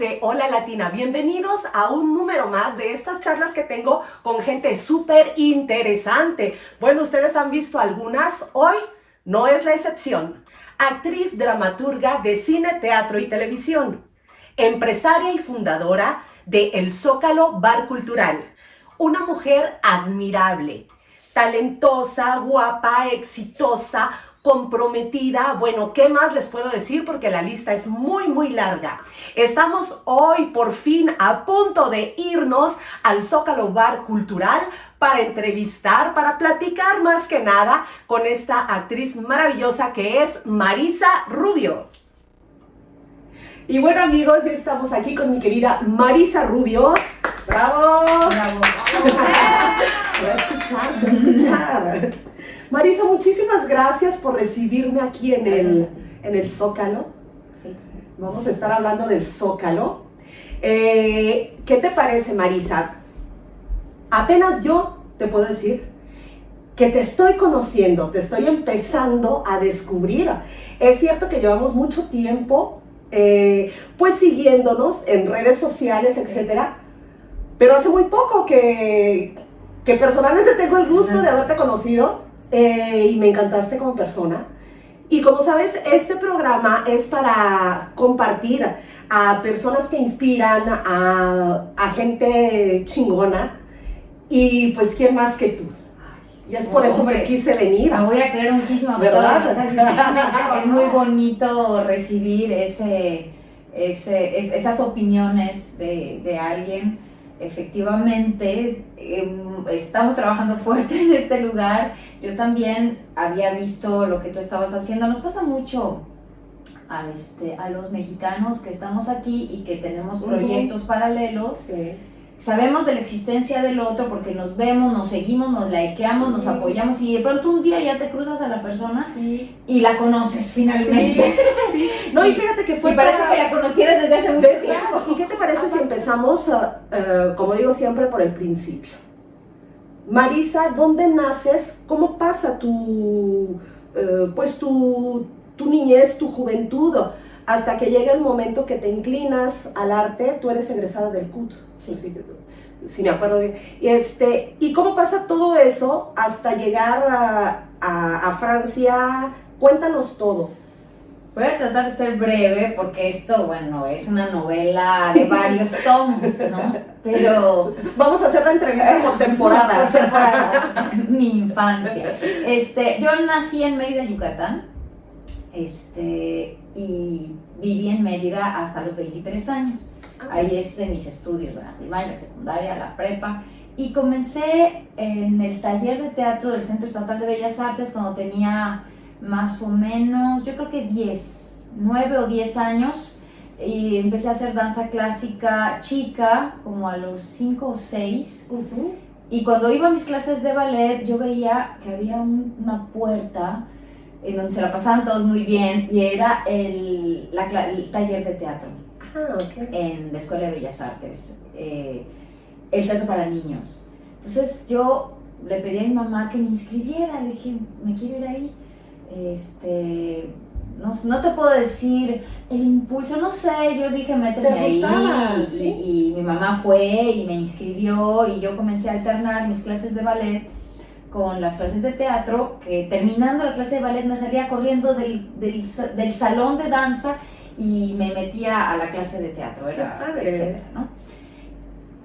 de Hola Latina, bienvenidos a un número más de estas charlas que tengo con gente súper interesante. Bueno, ustedes han visto algunas, hoy no es la excepción. Actriz, dramaturga de cine, teatro y televisión. Empresaria y fundadora de El Zócalo Bar Cultural. Una mujer admirable, talentosa, guapa, exitosa, comprometida. Bueno, ¿qué más les puedo decir? Porque la lista es muy larga. Estamos hoy por fin a punto de irnos al Zócalo Bar Cultural para entrevistar, para platicar más que nada con esta actriz maravillosa que es Marisa Rubio. Y bueno, amigos, ya estamos aquí con mi querida Marisa Rubio. ¡Bravo! ¡Bravo! Se va a escuchar. Marisa, muchísimas gracias por recibirme aquí en el Zócalo. Sí. Vamos a estar hablando del Zócalo. ¿Qué te parece, Marisa? Apenas yo te puedo decir que te estoy conociendo, te estoy empezando a descubrir. Es cierto que llevamos mucho tiempo pues siguiéndonos en redes sociales, etcétera, pero hace muy poco que personalmente tengo el gusto de haberte conocido y me encantaste como persona. Y como sabes, este programa es para compartir a personas que inspiran, a gente chingona, y pues quién más que tú. Y es por eso que quise venir. Me voy a creer muchísimo que ¿verdad? todo lo que estás diciendo. Es muy bonito recibir esas opiniones de alguien. Efectivamente, estamos trabajando fuerte en este lugar. Yo también había visto lo que tú estabas haciendo. Nos pasa mucho a los mexicanos que estamos aquí y que tenemos proyectos paralelos. Sí. Sabemos de la existencia del otro porque nos vemos, nos seguimos, nos likeamos, nos apoyamos y de pronto un día ya te cruzas a la persona y la conoces finalmente. Sí. No, y fíjate que fue y parece que la conocieras desde hace mucho tiempo. ¿Y qué te parece si empezamos, como digo siempre, por el principio? Marisa, ¿dónde naces? ¿Cómo pasa tu niñez, tu juventud? Hasta que llega el momento que te inclinas al arte. Tú eres egresada del CUT. Sí, me acuerdo bien. ¿Y cómo pasa todo eso hasta llegar a Francia? Cuéntanos todo. Voy a tratar de ser breve porque esto, bueno, es una novela de varios tomos, ¿no? Pero vamos a hacer la entrevista por temporadas. Mi infancia. Yo nací en Mérida, Yucatán. Y viví en Mérida hasta los 23 años. Ahí es de mis estudios, la primaria, la secundaria, la prepa. Y comencé en el taller de teatro del Centro Estatal de Bellas Artes cuando tenía más o menos, yo creo que 9 o 10 años. Y empecé a hacer danza clásica chica, como a los 5 o 6. Y cuando iba a mis clases de ballet, yo veía que había una puerta en donde se la pasaban todos muy bien, y era el taller de teatro en la Escuela de Bellas Artes, el teatro para niños. Entonces yo le pedí a mi mamá que me inscribiera, le dije, me quiero ir ahí. No te puedo decir el impulso, no sé, yo dije méteme ahí, y mi mamá fue y me inscribió, y yo comencé a alternar mis clases de ballet con las clases de teatro, que terminando la clase de ballet me salía corriendo del salón de danza y me metía a la clase de teatro, etcétera, ¿no?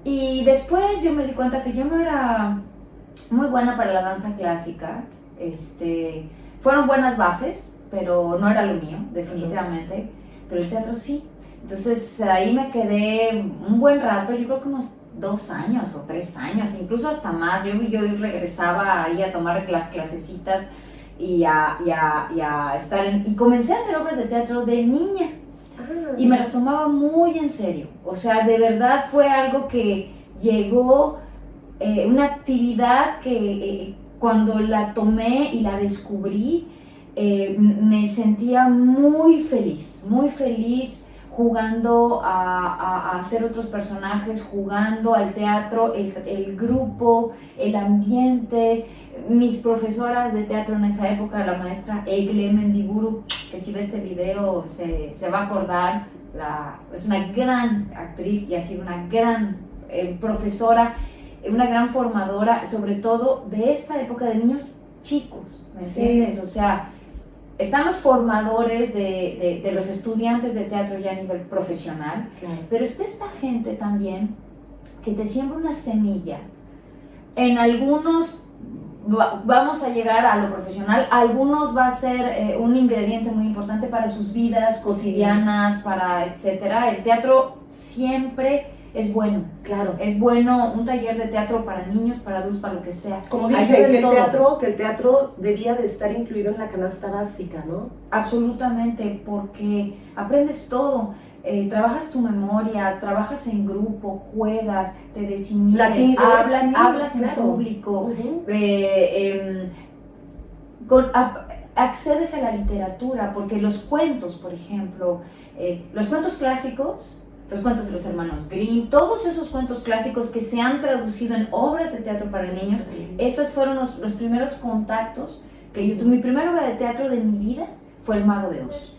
Y después yo me di cuenta que yo no era muy buena para la danza clásica. Fueron buenas bases, pero no era lo mío, definitivamente, pero el teatro sí. Entonces ahí me quedé un buen rato, yo creo que unos 2 años o 3 años, incluso hasta más. Yo regresaba ahí a tomar las clasecitas y a estar y comencé a hacer obras de teatro de niña y me las tomaba muy en serio. O sea, de verdad fue algo que llegó, una actividad que cuando la tomé y la descubrí, me sentía muy feliz jugando a hacer otros personajes, jugando al teatro, el grupo, el ambiente. Mis profesoras de teatro en esa época, la maestra Egle Mendiburu, que si ve este video se va a acordar, es una gran actriz y ha sido una gran profesora, una gran formadora, sobre todo de esta época de niños chicos, ¿me entiendes? O sea, están los formadores de los estudiantes de teatro ya a nivel profesional, pero está esta gente también que te siembra una semilla. En algunos vamos a llegar a lo profesional, algunos va a ser un ingrediente muy importante para sus vidas cotidianas, para etcétera. El teatro siempre es bueno. Claro. Es bueno un taller de teatro para niños, para adultos, para lo que sea. Como dicen, que el teatro debía de estar incluido en la canasta básica, ¿no? Absolutamente, porque aprendes todo. Trabajas tu memoria, trabajas en grupo, juegas, te desinhibes, hablas en público, accedes a la literatura, porque los cuentos, por ejemplo, los cuentos clásicos, los cuentos de los hermanos Grimm, todos esos cuentos clásicos que se han traducido en obras de teatro para niños, esos fueron los primeros contactos que yo tuve. Mi primera obra de teatro de mi vida fue El Mago de Oz.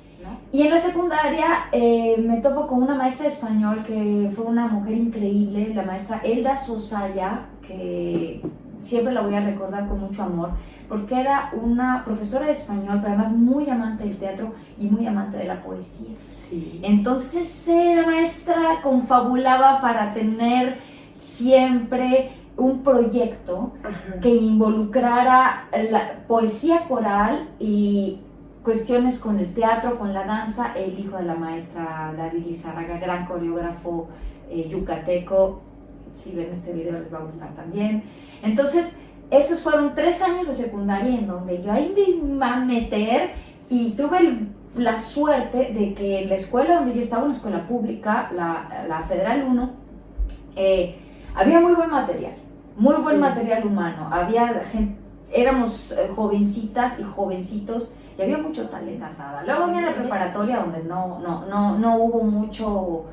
Y en la secundaria me topo con una maestra de español que fue una mujer increíble, la maestra Elda Sosaya, que siempre la voy a recordar con mucho amor, porque era una profesora de español, pero además muy amante del teatro y muy amante de la poesía. Sí. Entonces la maestra confabulaba para tener siempre un proyecto que involucrara la poesía coral y cuestiones con el teatro, con la danza. El hijo de la maestra, David Lizárraga, gran coreógrafo yucateco, si ven este video les va a gustar también. Entonces, esos fueron 3 años de secundaria en donde yo ahí me iba a meter y tuve la suerte de que en la escuela donde yo estaba, una escuela pública, la Federal 1, había muy buen material, muy buen material humano. Había gente, éramos jovencitas y jovencitos y había mucho talento. Luego viene la preparatoria donde no hubo mucho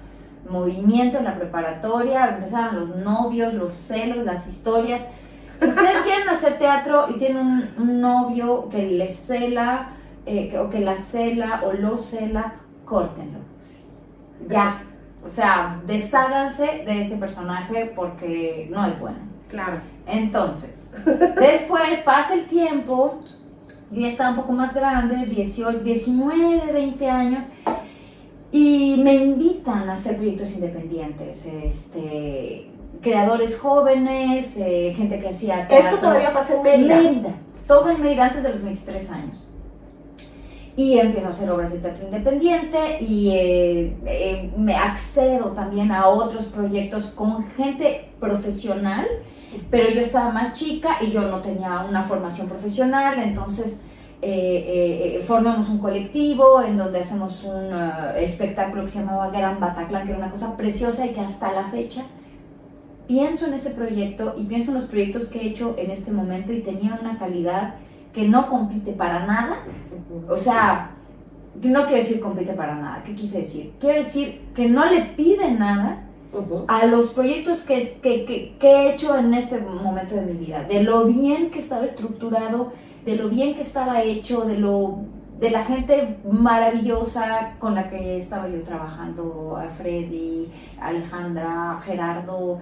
movimiento en la preparatoria, empezaron los novios, los celos, las historias. Si ustedes quieren hacer teatro y tienen un novio que les cela, o que la cela o lo cela, córtenlo. Ya. O sea, desháganse de ese personaje porque no es bueno. Claro. Entonces, después pasa el tiempo, yo ya estaba un poco más grande, 18, 19, 20 años, y me invitan a hacer proyectos independientes, creadores jóvenes, gente que hacía teatro. ¿Esto todavía pasa en Mérida? Mérida, todo en Mérida antes de los 23 años. Y empiezo a hacer obras de teatro independiente y me accedo también a otros proyectos con gente profesional, pero yo estaba más chica y yo no tenía una formación profesional, entonces formamos un colectivo en donde hacemos un espectáculo que se llamaba Gran Bataclan, que era una cosa preciosa y que hasta la fecha pienso en ese proyecto y pienso en los proyectos que he hecho en este momento y tenía una calidad que no compite para nada. O sea, no quiero decir compite para nada, ¿qué quise decir? Quiero decir que no le pide nada a los proyectos que he hecho en este momento de mi vida, de lo bien que estaba estructurado, de lo bien que estaba hecho, de la gente maravillosa con la que estaba yo trabajando, a Freddy, Alejandra, Gerardo,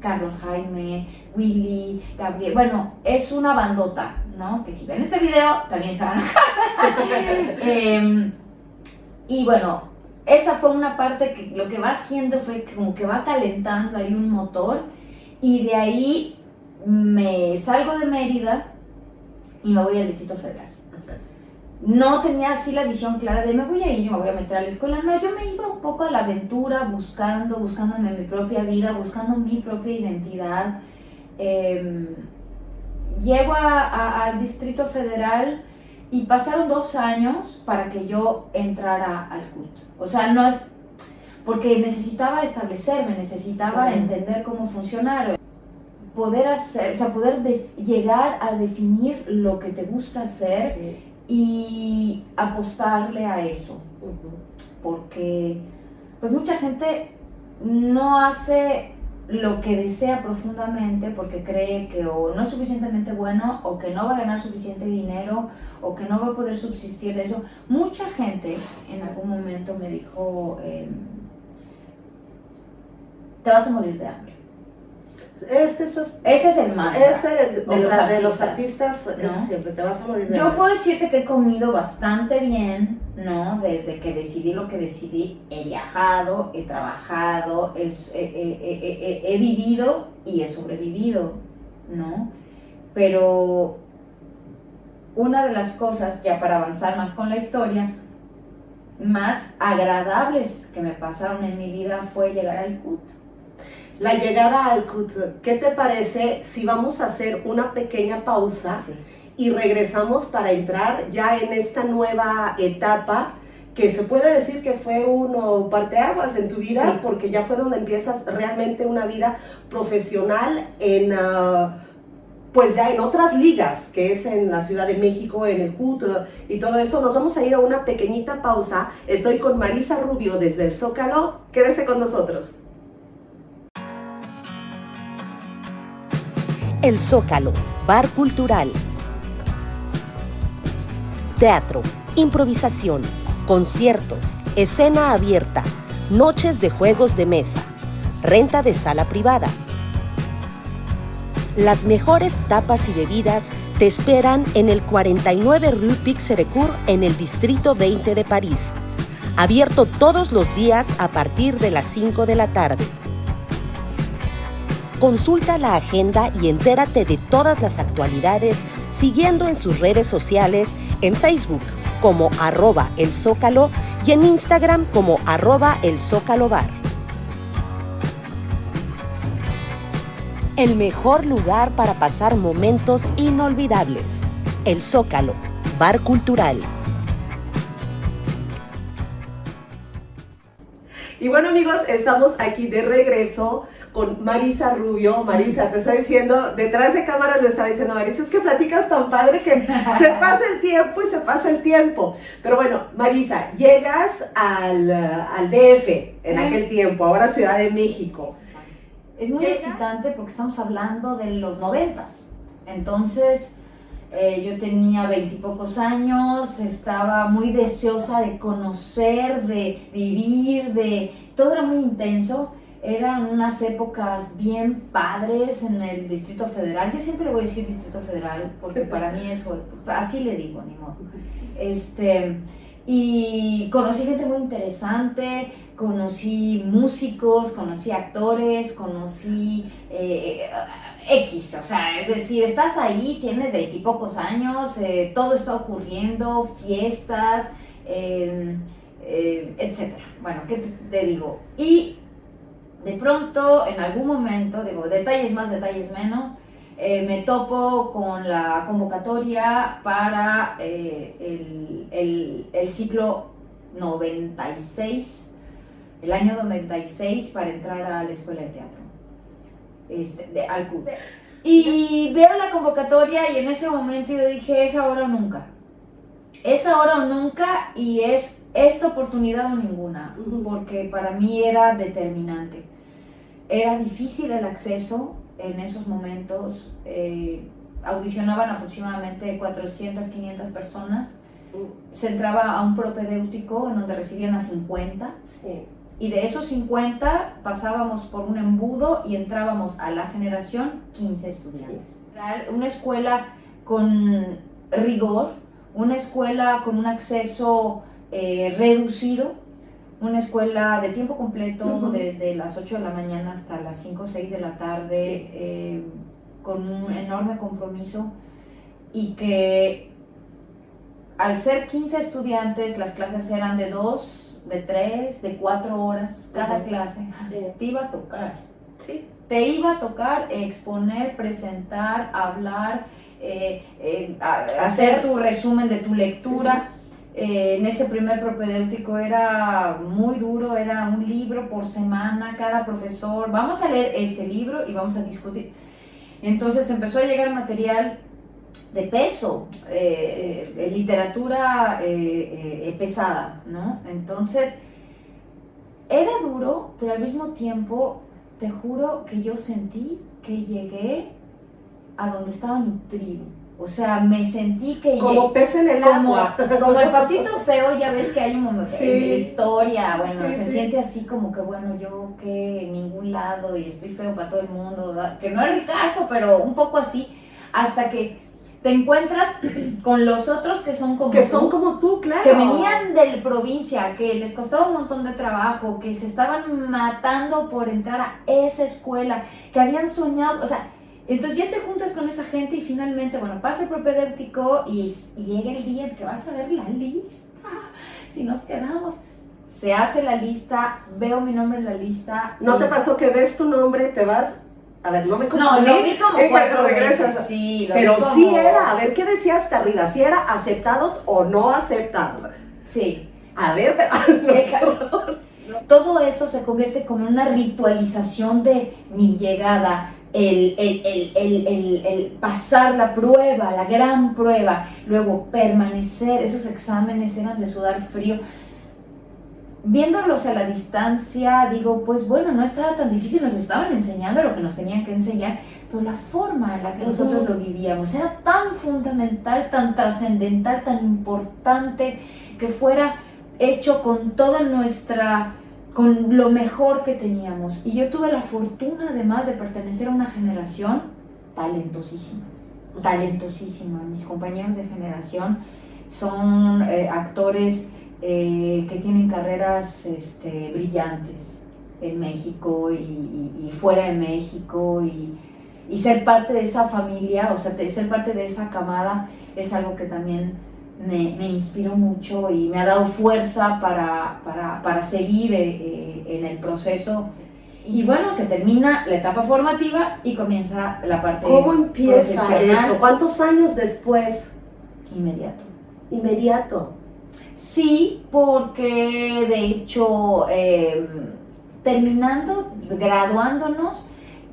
Carlos Jaime, Willy, Gabriel. Bueno, es una bandota, ¿no? Que si ven este video también se van a y bueno, esa fue una parte que lo que va haciendo fue que como que va calentando ahí un motor, y de ahí me salgo de Mérida y me voy al Distrito Federal. No tenía así la visión clara de me voy a ir, me voy a meter a la escuela. No, yo me iba un poco a la aventura, buscándome mi propia vida, buscando mi propia identidad. Llego al Distrito Federal y pasaron 2 años para que yo entrara al CUT. O sea, no es porque necesitaba establecerme, necesitaba entender cómo funcionar, poder hacer, o sea, llegar a definir lo que te gusta hacer y apostarle a eso. Porque pues mucha gente no hace lo que desea profundamente porque cree que o no es suficientemente bueno o que no va a ganar suficiente dinero o que no va a poder subsistir de eso. Mucha gente en algún momento me dijo, te vas a morir de hambre. Ese es el mantra de los artistas, ¿no? Eso siempre, te vas a morir de Yo hambre. puedo decirte que he comido bastante bien, ¿no? Desde que decidí lo que decidí, he viajado, he trabajado, he vivido y he sobrevivido, ¿no? Pero una de las cosas, ya para avanzar más con la historia, más agradables que me pasaron en mi vida fue llegar al CUT. La llegada al CUT, ¿qué te parece si vamos a hacer una pequeña pausa y regresamos para entrar ya en esta nueva etapa que se puede decir que fue un parteaguas en tu vida, porque ya fue donde empiezas realmente una vida profesional en, pues ya en otras ligas, que es en la Ciudad de México, en el CUT y todo eso? Nos vamos a ir a una pequeñita pausa. Estoy con Marisa Rubio desde el Zócalo. Quédese con nosotros. El Zócalo, bar cultural. Teatro, improvisación, conciertos, escena abierta, noches de juegos de mesa, renta de sala privada. Las mejores tapas y bebidas te esperan en el 49 Rue Pixérécourt en el Distrito 20 de París. Abierto todos los días a partir de las 5 de la tarde. Consulta la agenda y entérate de todas las actualidades siguiendo en sus redes sociales, en Facebook como @elzócalo y en Instagram como @elzócalobar. El mejor lugar para pasar momentos inolvidables. El Zócalo, bar cultural. Y bueno, amigos, estamos aquí de regreso con Marisa Rubio. Marisa, te estoy diciendo, detrás de cámaras le estaba diciendo a Marisa, es que platicas tan padre que se pasa el tiempo y se pasa el tiempo. Pero bueno, Marisa, llegas al DF en aquel tiempo, ahora Ciudad de México. Es muy excitante porque estamos hablando de los 90s. Entonces, yo tenía 20 y pocos años, estaba muy deseosa de conocer, de vivir, todo era muy intenso. Eran unas épocas bien padres en el Distrito Federal. Yo siempre le voy a decir Distrito Federal porque para mí eso, así le digo, ni modo. Y conocí gente muy interesante, conocí músicos, conocí actores, conocí X, o sea, es decir, estás ahí, tienes 20 y pocos años, todo está ocurriendo, fiestas, etcétera. Bueno, ¿qué te digo? Y de pronto, en algún momento, digo, detalles más, detalles menos, me topo con la convocatoria para el ciclo 96, el año 96, para entrar a la escuela de teatro, al CUT. Y veo la convocatoria y en ese momento yo dije, es ahora o nunca. Es ahora o nunca, y es esta oportunidad o ninguna, porque para mí era determinante. Era difícil el acceso en esos momentos, audicionaban aproximadamente 400, 500 personas, se entraba a un propedéutico en donde recibían a 50, y de esos 50 pasábamos por un embudo y entrábamos a la generación 15 estudiantes. Una escuela con rigor, una escuela con un acceso reducido, una escuela de tiempo completo, desde las 8 de la mañana hasta las 5 o 6 de la tarde, con un enorme compromiso, y que al ser 15 estudiantes, las clases eran de 2, de 3, de 4 horas cada clase. Te iba a tocar. Te iba a tocar exponer, presentar, hablar, hacer tu resumen de tu lectura. En ese primer propedéutico era muy duro, era un libro por semana, cada profesor, vamos a leer este libro y vamos a discutir. Entonces empezó a llegar material de peso, literatura pesada, ¿no? Entonces era duro, pero al mismo tiempo te juro que yo sentí que llegué a donde estaba mi tribu. O sea, me sentí que... Como pez en el agua. Como el patito feo, ya ves que hay un momento Sí. en la historia, bueno, Sí, se sí. siente así como que, bueno, yo que en ningún lado y estoy feo para todo el mundo, ¿verdad? Que no era el caso, pero un poco así, hasta que te encuentras con los otros que son como Que tú, son como tú, claro. que venían de la provincia, que les costaba un montón de trabajo, que se estaban matando por entrar a esa escuela, que habían soñado, o sea, entonces ya te juntas con esa gente y finalmente, bueno, pasa el propedéutico y llega el día en que vas a ver la lista, si nos quedamos. Se hace la lista, veo mi nombre en la lista. ¿No te pasó que ves tu nombre, te vas? A ver, no me confundí. No, lo vi como 4 regresas. veces, sí. Pero vi como... sí era, a ver, ¿qué decía hasta arriba? Si era aceptados o no aceptados. Sí. A ver, pero... Todo eso se convierte como en una ritualización de mi llegada, el pasar la prueba, la gran prueba, luego permanecer. Esos exámenes eran de sudar frío. Viéndolos a la distancia, digo, pues bueno, no estaba tan difícil, nos estaban enseñando lo que nos tenían que enseñar, pero la forma en la que nosotros lo vivíamos era tan fundamental, tan trascendental, tan importante, que fuera hecho con toda nuestra, con lo mejor que teníamos. Y yo tuve la fortuna además de pertenecer a una generación talentosísima, talentosísima. Mis compañeros de generación son actores que tienen carreras brillantes en México y fuera de México, y ser parte de esa familia, o sea, ser parte de esa camada es algo que también me inspiró mucho y me ha dado fuerza para seguir en el proceso. Y bueno, se termina la etapa formativa y comienza la parte profesional. ¿Cómo empieza eso? ¿Cuántos años después? Inmediato. Inmediato. Sí, porque de hecho, terminando, graduándonos,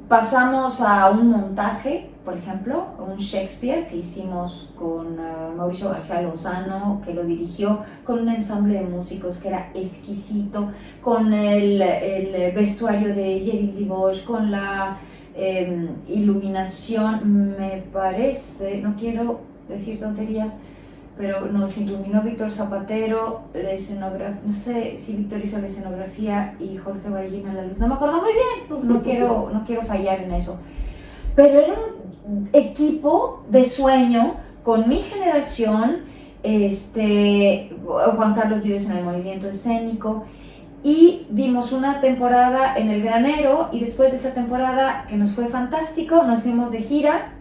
pasamos a un montaje, por ejemplo, un Shakespeare que hicimos con Mauricio García Lozano, que lo dirigió, con un ensamble de músicos que era exquisito, con el vestuario de Jerry Bosch, con la iluminación, me parece, no quiero decir tonterías, pero nos iluminó Víctor Zapatero, la escenografía, no sé si Víctor hizo la escenografía y Jorge Ballina la luz, no me acuerdo muy bien, no quiero fallar en eso, pero era un equipo de sueño con mi generación, Juan Carlos Vives en el movimiento escénico, y dimos una temporada en el Granero, y después de esa temporada, que nos fue fantástico, nos fuimos de gira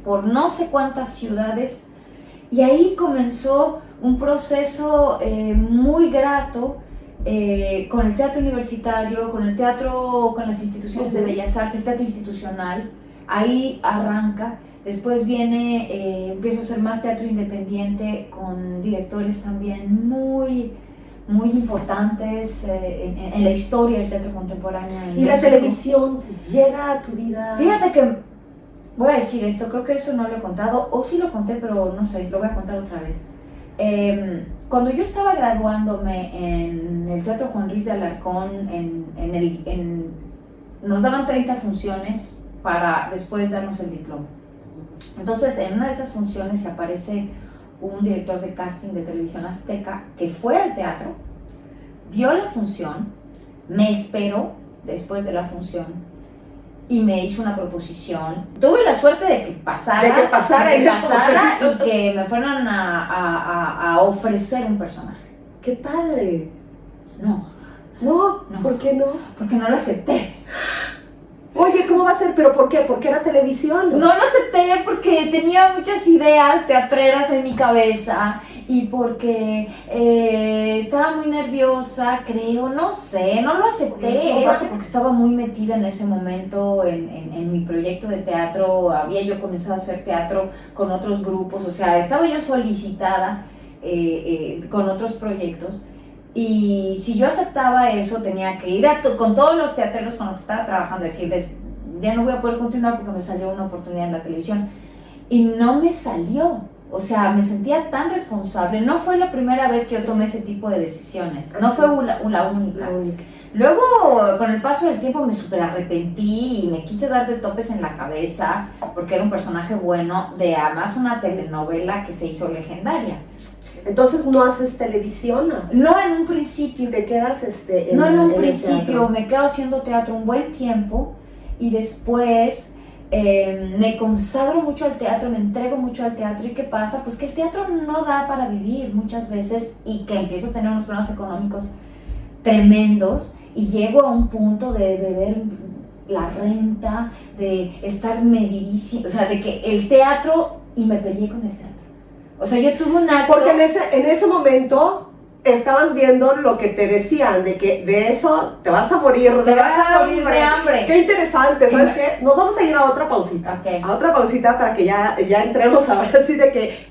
por no sé cuántas ciudades. Y ahí comenzó un proceso muy grato con el teatro universitario, con el teatro, con las instituciones de Bellas Artes, el teatro institucional. Ahí arranca. Después viene, empiezo a hacer más teatro independiente con directores también muy importantes en la historia del teatro contemporáneo. ¿Y la televisión llega a tu vida? Fíjate que voy a decir esto, creo que eso no lo he contado, o sí lo conté, pero no sé, lo voy a contar otra vez. Cuando yo estaba graduándome en el Teatro Juan Ruiz de Alarcón, nos daban 30 funciones para después darnos el diploma. Entonces, en una de esas funciones se aparece un director de casting de Televisión Azteca que fue al teatro, vio la función, me esperó después de la función y me hizo una proposición. Tuve la suerte de que pasara, y que me fueran a ofrecer un personaje. ¡Qué padre! No, ¿Por qué no? Porque no lo acepté. Oye, ¿cómo va a ser? ¿Pero por qué? ¿Por qué era televisión? No lo acepté porque tenía muchas ideas teatreras en mi cabeza y porque estaba muy nerviosa, creo, no sé, no lo acepté. Era porque estaba muy metida en ese momento en mi proyecto de teatro. Había yo comenzado a hacer teatro con otros grupos, o sea, estaba yo solicitada con otros proyectos. Y si yo aceptaba eso, tenía que ir con todos los teatreros con los que estaba trabajando, decirles, ya no voy a poder continuar porque me salió una oportunidad en la televisión. Y no me salió. O sea, me sentía tan responsable. No fue la primera vez que yo tomé ese tipo de decisiones. No fue la única. Luego, con el paso del tiempo, me súper arrepentí y me quise dar de topes en la cabeza porque era un personaje bueno de además una telenovela que se hizo legendaria. Entonces, ¿no haces televisión? No en un principio. ¿Te quedas no en un principio, me quedo haciendo teatro un buen tiempo y después me consagro mucho al teatro, me entrego mucho al teatro. ¿Y qué pasa? Pues que el teatro no da para vivir muchas veces y que empiezo a tener unos problemas económicos tremendos y llego a un punto de ver la renta, de estar medidísimo, o sea, de que el teatro, y me peleé con el teatro. O sea, yo tuve un acto... Porque en ese momento estabas viendo lo que te decían, de que de eso te vas a morir de hambre. Qué interesante, ¿sabes qué? Nos vamos a ir a otra pausita. Okay. A otra pausita para que ya entremos ahora sí de que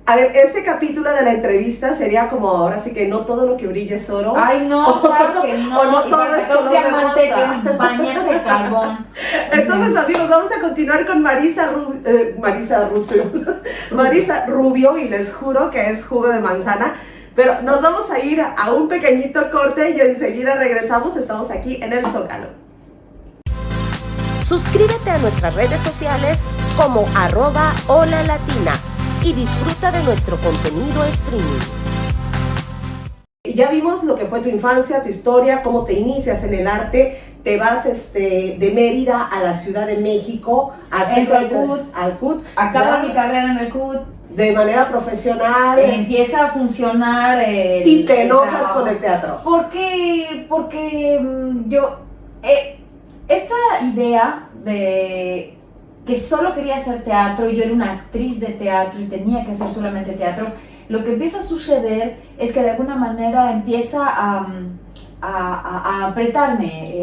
a ver, este capítulo de la entrevista sería como ahora sí que no todo lo que brilla es oro. Ay, no, claro que no. O no todo es color de diamante rosa. que bañarse de carbón. Entonces, amigos, vamos a continuar con Marisa Rubio, y les juro que es jugo de manzana. Pero nos vamos a ir a un pequeñito corte y enseguida regresamos. Estamos aquí en el Zócalo. Suscríbete a nuestras redes sociales como @holalatina y disfruta de nuestro contenido streaming. Ya vimos lo que fue tu infancia, tu historia, cómo te inicias en el arte. Te vas de Mérida a la Ciudad de México. Entro al CUT. Acabo mi carrera en el CUT. De manera profesional. Empieza a funcionar y te enojas con el teatro. Porque yo... esta idea de que solo quería hacer teatro, y yo era una actriz de teatro y tenía que hacer solamente teatro, lo que empieza a suceder es que de alguna manera empieza a apretarme,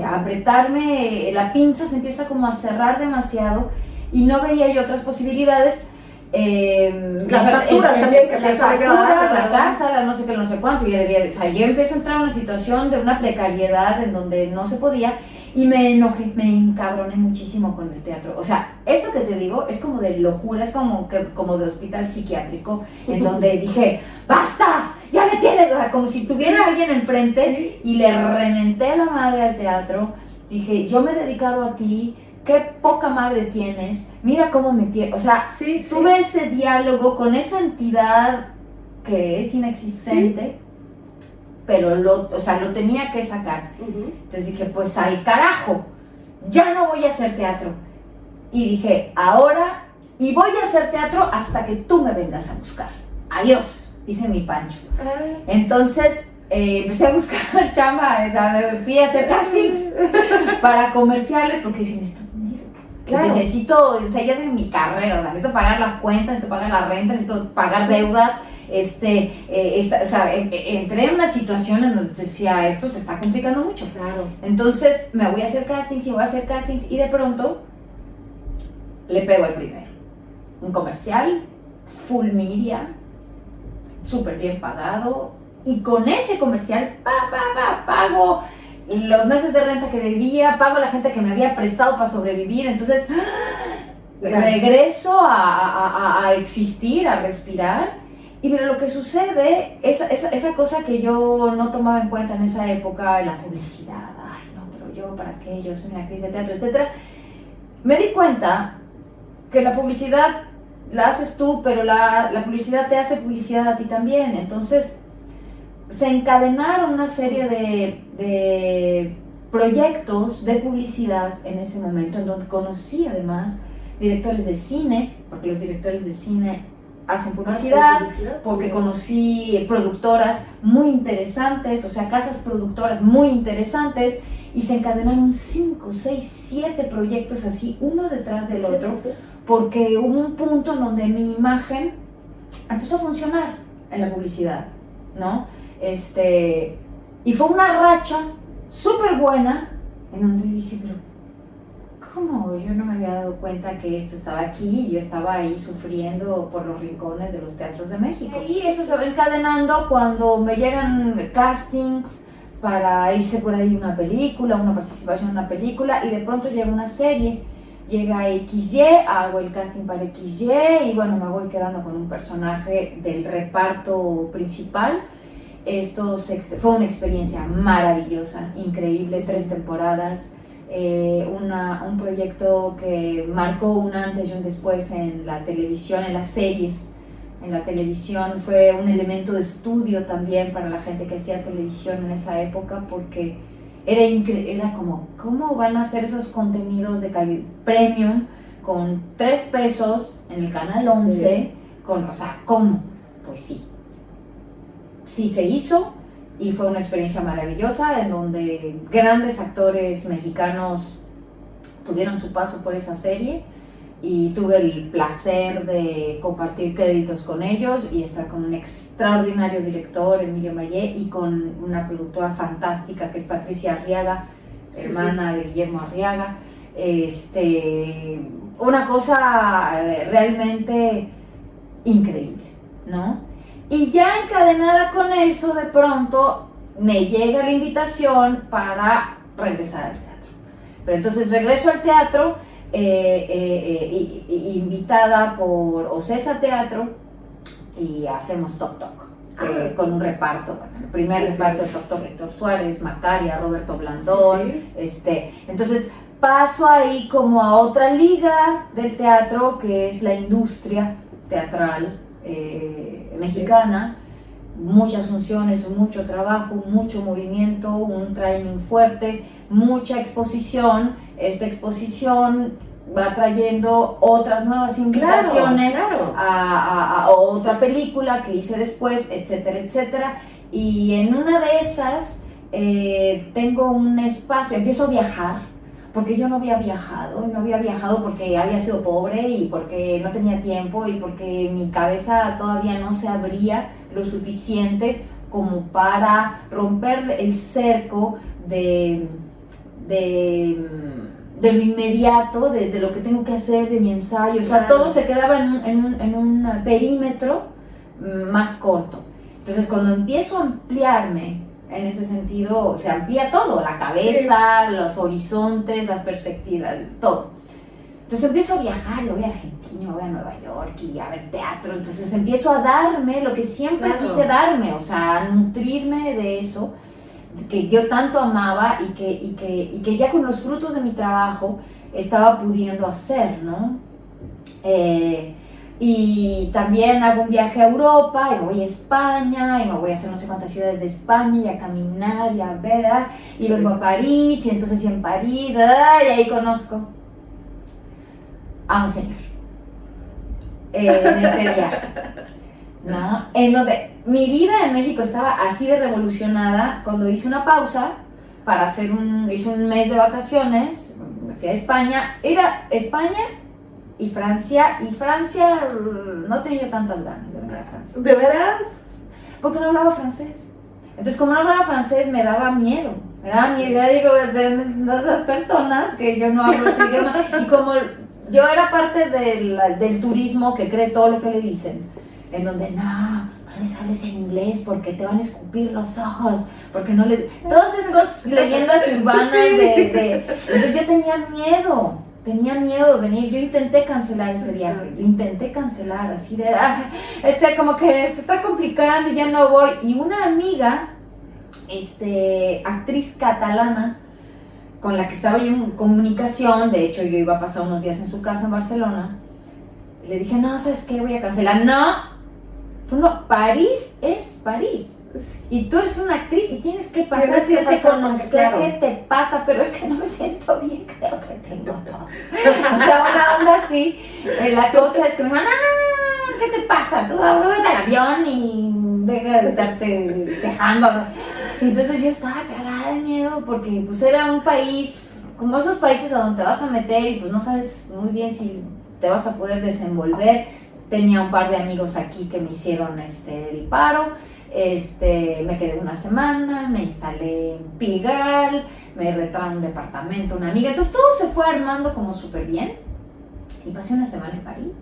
la pinza se empieza como a cerrar demasiado y no veía yo otras posibilidades. Las facturas también, que las facturas, la casa, la no sé qué, no sé cuánto, yo empiezo a entrar en una situación de una precariedad en donde no se podía. Y me enojé, me encabroné muchísimo con el teatro. O sea, esto que te digo es como de locura, es como de hospital psiquiátrico, en donde dije, ¡basta! ¡Ya me tienes! O sea, como si tuviera alguien enfrente, y le reventé la madre al teatro. Dije, yo me he dedicado a ti, qué poca madre tienes, mira cómo me tienes. O sea, tuve ese diálogo con esa entidad que es inexistente. Pero lo tenía que sacar. Entonces dije, pues al carajo, ya no voy a hacer teatro. Y dije, ahora, y voy a hacer teatro hasta que tú me vengas a buscar. Adiós, hice mi pancho. Entonces empecé a buscar chamba, me fui a hacer castings para comerciales, porque dije, necesito dinero. Claro. Necesito, ya de mi carrera, necesito pagar las cuentas, necesito pagar la renta, necesito pagar deudas. Entré en una situación en donde decía, esto se está complicando mucho. Claro. Entonces me voy a hacer castings y de pronto le pego el primero. Un comercial, full media, súper bien pagado, y con ese comercial pago los meses de renta que debía, pago a la gente que me había prestado para sobrevivir. Entonces regreso a existir, a respirar. Y mira, lo que sucede, esa cosa que yo no tomaba en cuenta en esa época, la publicidad, ay no, pero yo para qué, yo soy una actriz de teatro, etc. Me di cuenta que la publicidad la haces tú, pero la publicidad te hace publicidad a ti también. Entonces se encadenaron una serie de proyectos de publicidad en ese momento, en donde conocí además directores de cine, porque los directores de cine hacen publicidad, porque conocí productoras muy interesantes, o sea, casas productoras muy interesantes, y se encadenaron 5, 6, 7 proyectos así, uno detrás del otro, porque hubo un punto en donde mi imagen empezó a funcionar en la publicidad, ¿no? Y fue una racha súper buena, en donde dije, pero ¿cómo? Yo no me había dado cuenta que esto estaba aquí, y yo estaba ahí sufriendo por los rincones de los teatros de México. Y eso se va encadenando cuando me llegan castings para irse por ahí una película, una participación en una película, y de pronto llega una serie llega XY, hago el casting para XY y bueno, me voy quedando con un personaje del reparto principal. Fue una experiencia maravillosa, increíble, 3 temporadas, un proyecto que marcó un antes y un después en la televisión, en las series. En la televisión fue un elemento de estudio también para la gente que hacía televisión en esa época, porque era como, ¿cómo van a hacer esos contenidos de calidad premium con 3 pesos en el canal 11? Sí. O sea, ¿cómo? Pues sí se hizo y fue una experiencia maravillosa en donde grandes actores mexicanos tuvieron su paso por esa serie y tuve el placer de compartir créditos con ellos y estar con un extraordinario director, Emilio Mayé, y con una productora fantástica que es Patricia Arriaga, hermana de Guillermo Arriaga. Una cosa realmente increíble, ¿no? Y ya encadenada con eso, de pronto me llega la invitación para regresar al teatro. Pero entonces regreso al teatro, invitada por Ocesa Teatro, y hacemos Toc Toc, con un reparto, el primer reparto de Toc Toc, Héctor Suárez, Macaria, Roberto Blandón, entonces paso ahí como a otra liga del teatro, que es la industria teatral mexicana. Muchas funciones, mucho trabajo, mucho movimiento, un training fuerte, mucha exposición. Esta exposición va trayendo otras nuevas invitaciones, claro. A otra película que hice después, etcétera, etcétera. Y en una de esas tengo un espacio, empiezo a viajar, porque yo no había viajado porque había sido pobre y porque no tenía tiempo y porque mi cabeza todavía no se abría lo suficiente como para romper el cerco de lo inmediato, de lo que tengo que hacer, de mi ensayo. O sea, todo se quedaba en un perímetro más corto. Entonces, cuando empiezo a ampliarme en ese sentido, se amplía todo, la cabeza, los horizontes, las perspectivas, todo. Entonces empiezo a viajar, yo voy a Argentina, voy a Nueva York y a ver teatro. Entonces empiezo a darme lo que siempre quise darme, o sea, a nutrirme de eso que yo tanto amaba y que ya con los frutos de mi trabajo estaba pudiendo hacer, ¿no? Y también hago un viaje a Europa, y me voy a España, y me voy a hacer no sé cuántas ciudades de España, y a caminar, y a ver, y vengo a París, y entonces en París, y ahí conozco a un señor, en ese viaje, ¿no? En donde mi vida en México estaba así de revolucionada, cuando hice una pausa para hice un mes de vacaciones, me fui a España, era España y Francia no tenía tantas ganas de venir a Francia. ¿De veras? Porque no hablaba francés. Entonces, como no hablaba francés, me daba miedo. Ya digo, esas personas que yo no hablo su idioma. Y como yo era parte del turismo que cree todo lo que le dicen, en donde no les hables en inglés porque te van a escupir los ojos, porque no les... Todas estas leyendas urbanas Entonces yo tenía miedo de venir. Yo intenté cancelar ese viaje, así de, como que se está complicando y ya no voy. Y una amiga, actriz catalana, con la que estaba yo en comunicación, de hecho yo iba a pasar unos días en su casa en Barcelona, le dije, no, ¿sabes qué? Voy a cancelar. No, tú no, París es París. Y tú eres una actriz y tienes que pasar, tienes que conocer qué te pasa, pero es que no me siento bien, creo que tengo todo. O sea, una onda así. La cosa es que me dijo, no, ¿qué te pasa? Tú vete al avión y deja de estarte quejando. Entonces yo estaba cagada de miedo porque pues era un país, como esos países a donde te vas a meter y pues no sabes muy bien si te vas a poder desenvolver. Tenía un par de amigos aquí que me hicieron el paro. Me quedé una semana, me instalé en Pigalle, me rentaron un departamento, una amiga, entonces todo se fue armando como súper bien y pasé una semana en París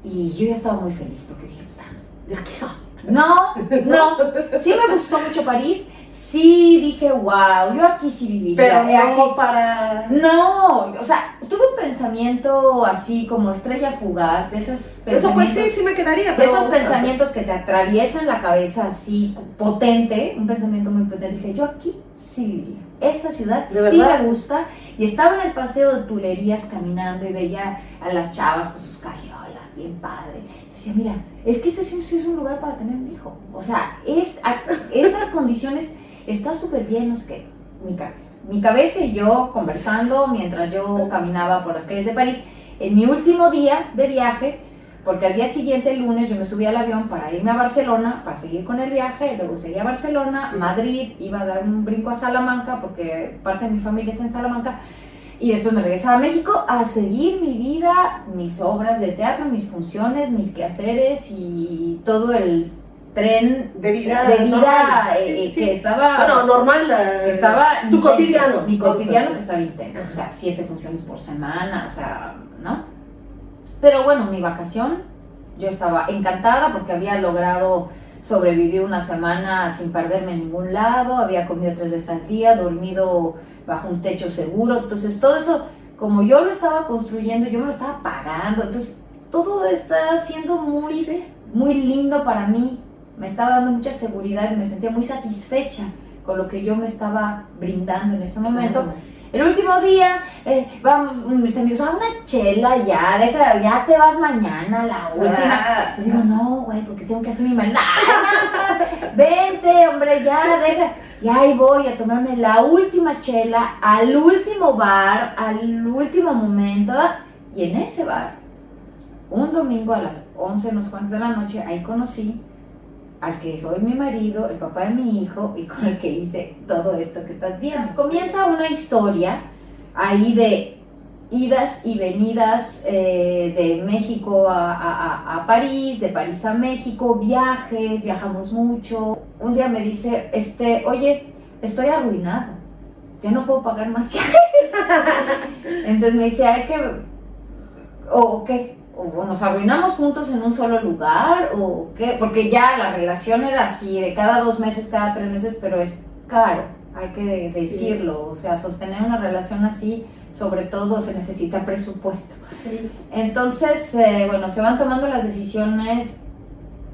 y yo ya estaba muy feliz porque dije, de aquí soy. No, sí me gustó mucho París, sí dije, wow, yo aquí sí viviría. Pero no para... No, o sea, tuve un pensamiento así como estrella fugaz, de esos Eso pues pensamientos, sí me quedaría. de esos pensamientos que te atraviesan la cabeza así potente, un pensamiento muy potente. Dije, yo aquí sí viviría. Esta ciudad ¿De sí verdad? me gusta. Y estaba en el paseo de Tulerías caminando y veía a las chavas con sus carriolas, bien padre. Y decía, mira, es que este sí es un lugar para tener un hijo. O sea, estas condiciones está súper bien, no sé qué. Mi cabeza y yo conversando mientras yo caminaba por las calles de París. En mi último día de viaje, porque al día siguiente, el lunes, yo me subí al avión para irme a Barcelona, para seguir con el viaje, luego seguí a Barcelona, Madrid, iba a dar un brinco a Salamanca, porque parte de mi familia está en Salamanca, y después me regresaba a México a seguir mi vida, mis obras de teatro, mis funciones, mis quehaceres y todo el tren de vida normal, sí. Que estaba... Bueno, normal. Estaba tu intenso, cotidiano. mi cotidiano que estaba intenso, o sea, 7 funciones por semana, o sea, ¿no? Pero bueno, mi vacación, yo estaba encantada porque había logrado sobrevivir una semana sin perderme en ningún lado, había comido 3 veces al día, dormido bajo un techo seguro, entonces todo eso, como yo lo estaba construyendo, yo me lo estaba pagando, entonces todo está siendo muy lindo para mí, me estaba dando mucha seguridad y me sentía muy satisfecha con lo que yo me estaba brindando en ese momento. Claro. El último día, vamos, mis amigos, una chela ya, ya te vas mañana, la última. Les digo, no, güey, porque tengo que hacer mi maldad. Vente, hombre, ya, deja. Y ahí voy a tomarme la última chela, al último bar, al último momento. Y en ese bar, un domingo a las 11, unos cuantos de la noche, ahí conocí al que soy mi marido, el papá de mi hijo, y con el que hice todo esto que estás viendo. Comienza una historia ahí de idas y venidas de México a París, de París a México, viajes, viajamos mucho. Un día me dice, oye, estoy arruinado, ya no puedo pagar más viajes. Entonces me dice, hay que, ¿o qué? O nos arruinamos juntos en un solo lugar, o qué, porque ya la relación era así, de cada 2 meses, cada 3 meses, pero es caro, hay que decirlo, o sea, sostener una relación así, sobre todo se necesita presupuesto. Sí. Entonces, bueno, se van tomando las decisiones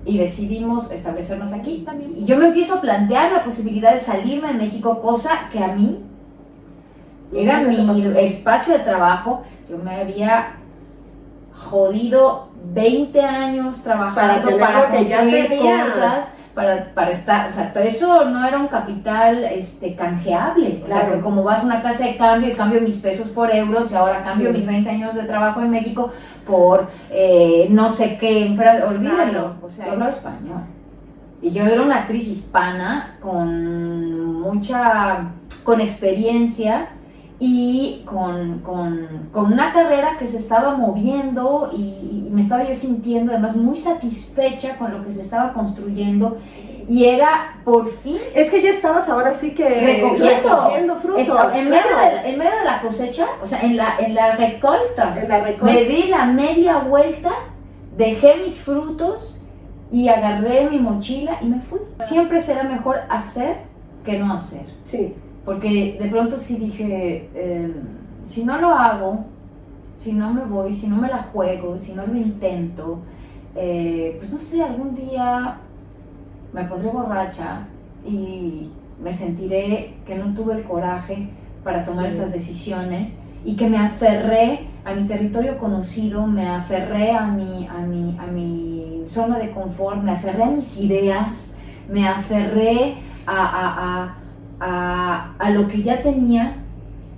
y decidimos establecernos aquí también. Y yo me empiezo a plantear la posibilidad de salirme de México, cosa que a mí era mi espacio de trabajo. Yo me había jodido 20 años trabajando para construir cosas, para estar, o sea, todo eso no era un capital canjeable, o sea, que como vas a una casa de cambio y cambio mis pesos por euros y ahora cambio mis 20 años de trabajo en México por no sé qué, olvídalo, o sea, yo hablaba español y yo era una actriz hispana con experiencia y con una carrera que se estaba moviendo y me estaba yo sintiendo además muy satisfecha con lo que se estaba construyendo y era por fin... Es que ya estabas ahora sí que recogiendo frutos. En medio de la cosecha, o sea, en la recolta, me di la media vuelta, dejé mis frutos y agarré mi mochila y me fui. Siempre será mejor hacer que no hacer. Sí. Porque de pronto sí dije, si no lo hago, si no me voy, si no me la juego, si no lo intento, pues no sé, algún día me pondré borracha y me sentiré que no tuve el coraje para tomar esas decisiones y que me aferré a mi territorio conocido, me aferré a mi zona de confort, me aferré a mis ideas, me aferré a lo que ya tenía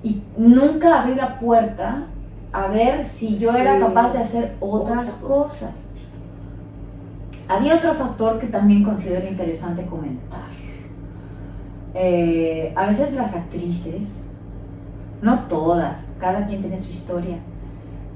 y nunca abrí la puerta a ver si yo era capaz de hacer otras cosas. Había otro factor que también considero interesante comentar. A veces las actrices, no todas, cada quien tiene su historia,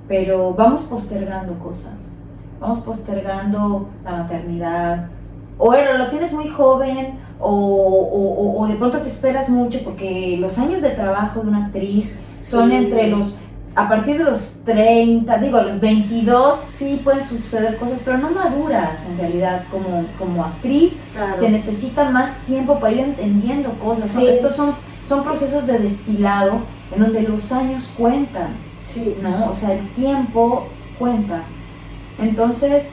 pero vamos postergando cosas, vamos postergando la maternidad, o lo tienes muy joven, o de pronto te esperas mucho, porque los años de trabajo de una actriz son a partir de los 30, a los 22 sí pueden suceder cosas, pero no maduras en realidad como actriz. Claro. Se necesita más tiempo para ir entendiendo cosas. Estos son procesos de destilado en donde los años cuentan. Sí. ¿no? O sea, el tiempo cuenta. Entonces,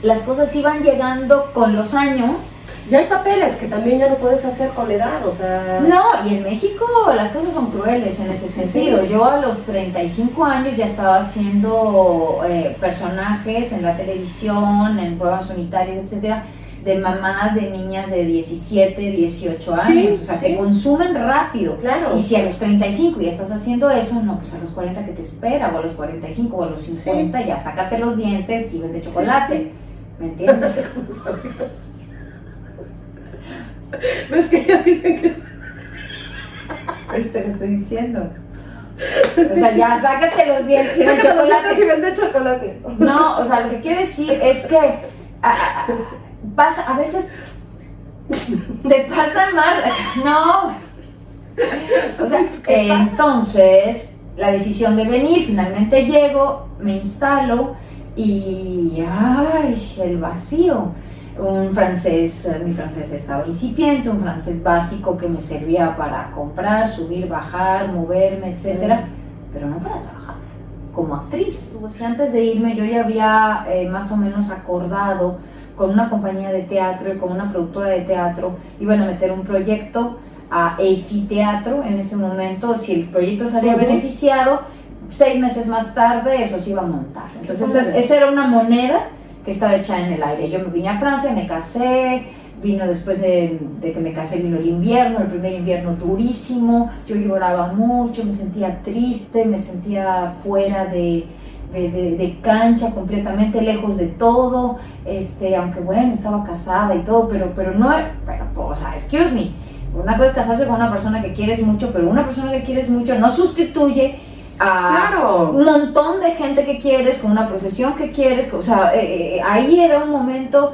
las cosas iban llegando con los años. Y hay papeles que también ya no puedes hacer con la edad, o sea... No, y en México las cosas son crueles en ese sentido. Yo a los 35 años ya estaba haciendo personajes en la televisión, en programas unitarios, etcétera, de mamás de niñas de 17, 18 años. Sí, o sea, sí. te consumen rápido. Claro. Y si a los 35 ya estás haciendo eso, no, pues a los 40 que te espera, o a los 45 o a los 50, ya sácate los dientes y vende chocolate. Sí, sí, sí. ¿Me entiendes? ¿Ves que ya dicen que... Te lo estoy diciendo. O sea, ya sácate los dientes y vende Sácate los dientes chocolate. y vende chocolate. No, o sea, lo que quiero decir es que pasa, a veces te pasa mal. No. O sea, entonces, la decisión de venir, finalmente llego, me instalo y ¡ay! El vacío. Un francés, mi francés estaba incipiente, un francés básico que me servía para comprar, subir, bajar, moverme, etcétera, pero no para trabajar como actriz. Pues, antes de irme yo ya había más o menos acordado con una compañía de teatro y con una productora de teatro, iban a meter un proyecto a EFI Teatro en ese momento. Si el proyecto salía beneficiado, 6 meses más tarde eso se iba a montar. Entonces esa era una moneda que estaba echada en el aire. Yo me vine a Francia, me casé, vino después de que me casé, vino el invierno, el primer invierno durísimo, yo lloraba mucho, me sentía triste, me sentía fuera de cancha, completamente lejos de todo, aunque bueno, estaba casada y todo, pero no, o sea, excuse me, una cosa es casarse con una persona que quieres mucho, pero una persona que quieres mucho no sustituye a Claro. un montón de gente que quieres, con una profesión que quieres, o sea, ahí era un momento.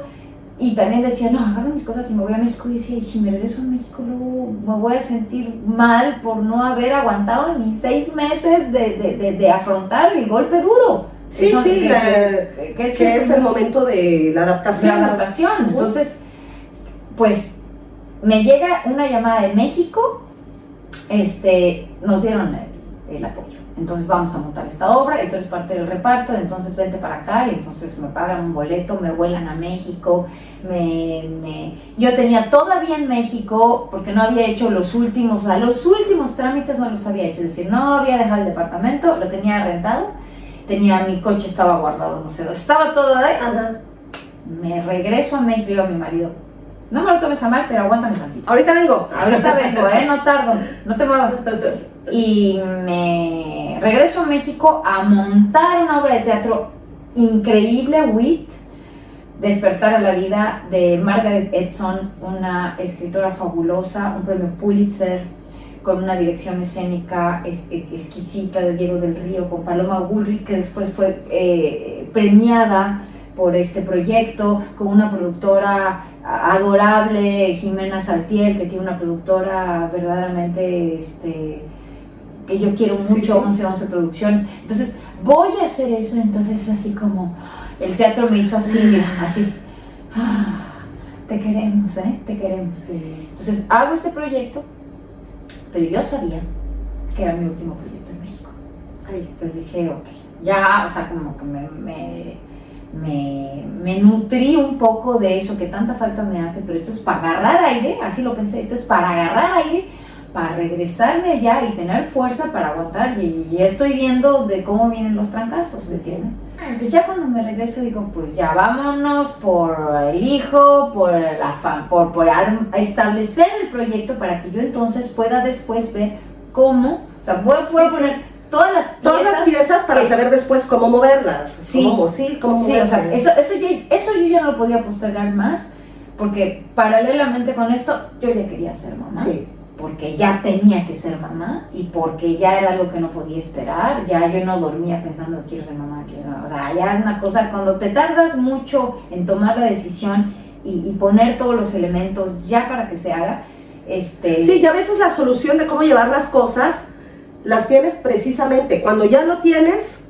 Y también decía, no, agarro mis cosas y me voy a México. Y decía, y si me regreso a México luego me voy a sentir mal por no haber aguantado ni 6 meses de afrontar el golpe duro. Sí, Eso, sí, que es el momento de la de adaptación. adaptación. Entonces, pues, me llega una llamada de México, nos dieron el apoyo. Entonces vamos a montar esta obra y tú eres parte del reparto, entonces vente para acá, y entonces me pagan un boleto, me vuelan a México, yo tenía todavía en México, porque no había hecho los últimos trámites no los había hecho, es decir, no había dejado el departamento, lo tenía rentado, mi coche estaba guardado, no sé, estaba todo ahí. Ajá. Me regreso a México y digo a mi marido, no me lo tomes a mal, pero aguántame tantito. Ahorita vengo. Ahorita vengo, no tardo, no te muevas. Y me regreso a México a montar una obra de teatro increíble, WIT, Despertar a la vida, de Margaret Edson, una escritora fabulosa, un premio Pulitzer, con una dirección escénica exquisita, de Diego del Río, con Paloma Bullrich, que después fue premiada por este proyecto, con una productora adorable, Jimena Saltiel, que tiene una productora verdaderamente que yo quiero mucho, Sí, sí. 11 producciones. Entonces voy a hacer eso, entonces así como el teatro me hizo así, mira, así, te queremos, te queremos. Entonces hago este proyecto, pero yo sabía que era mi último proyecto en México. Ay. Entonces dije, ok, ya, o sea, como que me nutrí un poco de eso que tanta falta me hace, pero esto es para agarrar aire, así lo pensé, esto es para agarrar aire, para regresarme allá y tener fuerza para aguantar, y ya estoy viendo de cómo vienen los trancazos, ¿me entiendes? Entonces ya cuando me regreso digo, pues ya vámonos por el hijo, por establecer el proyecto para que yo entonces pueda después ver cómo, o sea, puedo poner todas las piezas para saber después cómo moverlas. Sí, cómo sí, moverlas. o sea, eso yo ya no lo podía postergar más, porque paralelamente con esto yo ya quería ser mamá. Sí. Porque ya tenía que ser mamá y porque ya era algo que no podía esperar, ya yo no dormía pensando quiero ser mamá, o sea, ya era una cosa, cuando te tardas mucho en tomar la decisión y poner todos los elementos ya para que se haga, Sí, y a veces la solución de cómo llevar las cosas las tienes precisamente cuando ya lo tienes,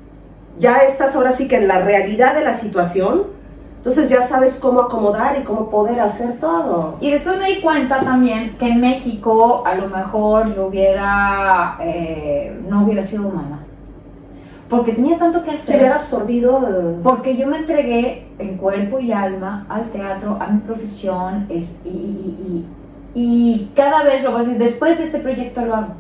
ya estás ahora sí que en la realidad de la situación. Entonces ya sabes cómo acomodar y cómo poder hacer todo. Y después me di cuenta también que en México a lo mejor yo no hubiera sido mamá. porque tenía tanto que Se hubiera hacer, absorbido. porque yo me entregué en cuerpo y alma al teatro, a mi profesión, y cada vez lo voy a decir, después de este proyecto lo hago,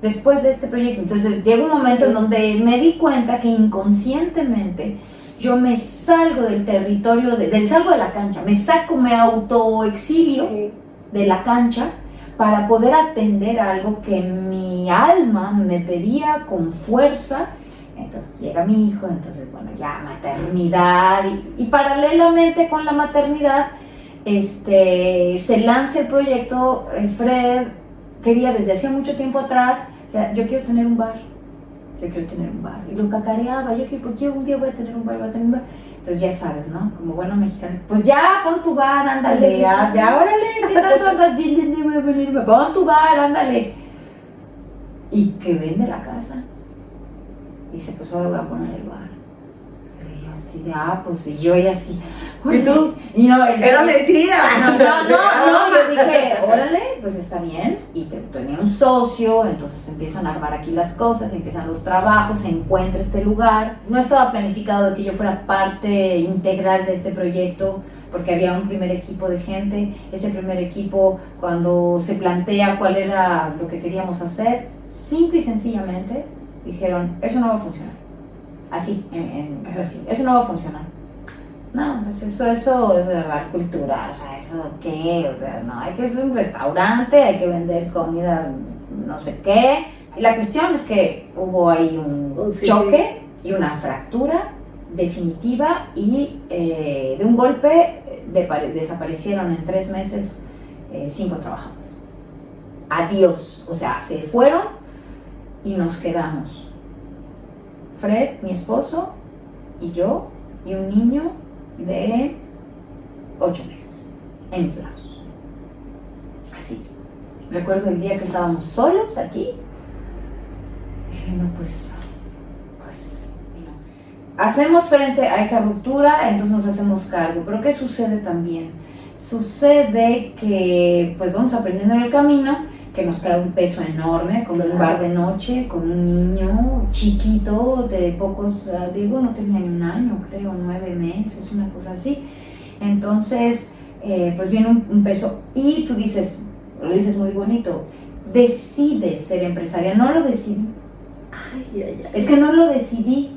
después de este proyecto. Entonces llega un momento en donde me di cuenta que inconscientemente yo me salgo del territorio, salgo de la cancha, me autoexilio de la cancha para poder atender algo que mi alma me pedía con fuerza. Entonces llega mi hijo, entonces bueno, ya maternidad, y paralelamente con la maternidad se lanza el proyecto. Fred quería desde hacía mucho tiempo atrás, o sea, yo quiero tener un bar, y lo cacareaba, porque un día voy a tener un bar, entonces ya sabes, ¿no? Como bueno mexicano, pues ya, pon tu bar, ándale, ya, órale, ¿qué tanto andas? Pon tu bar, ándale. Y que vende la casa. Dice, pues ahora voy a poner el bar. Y yo así de, pues, y yo así. ¿Y tú? Y no, ¡Era mentira! No, yo dije, órale, pues está bien. Y tenía un socio, entonces empiezan a armar aquí las cosas, empiezan los trabajos, se encuentra este lugar. No estaba planificado de que yo fuera parte integral de este proyecto, porque había un primer equipo de gente. Ese primer equipo, cuando se plantea cuál era lo que queríamos hacer, simple y sencillamente dijeron, eso no va a funcionar. Así, eso no va a funcionar. No, pues eso es de bar cultural, o sea, ¿eso qué? O sea, no, hay que hacer un restaurante, hay que vender comida, no sé qué. Y la cuestión es que hubo ahí un choque y una fractura definitiva, y de un golpe desaparecieron en 3 meses 5 trabajadores. Adiós, o sea, se fueron y nos quedamos Fred, mi esposo, y yo, y un niño de 8 meses en mis brazos. Así. Recuerdo el día que estábamos solos aquí. Dije, no, pues hacemos frente a esa ruptura, entonces nos hacemos cargo. Pero ¿qué sucede también? Sucede que pues vamos aprendiendo en el camino, que nos cae un peso enorme con un bar de noche, con un niño chiquito de pocos, digo, no tenía ni 1 año, creo, 9 meses, una cosa así. Entonces, pues viene un peso, y tú dices, lo dices muy bonito, decides ser empresaria. No lo decidí. Es que no lo decidí.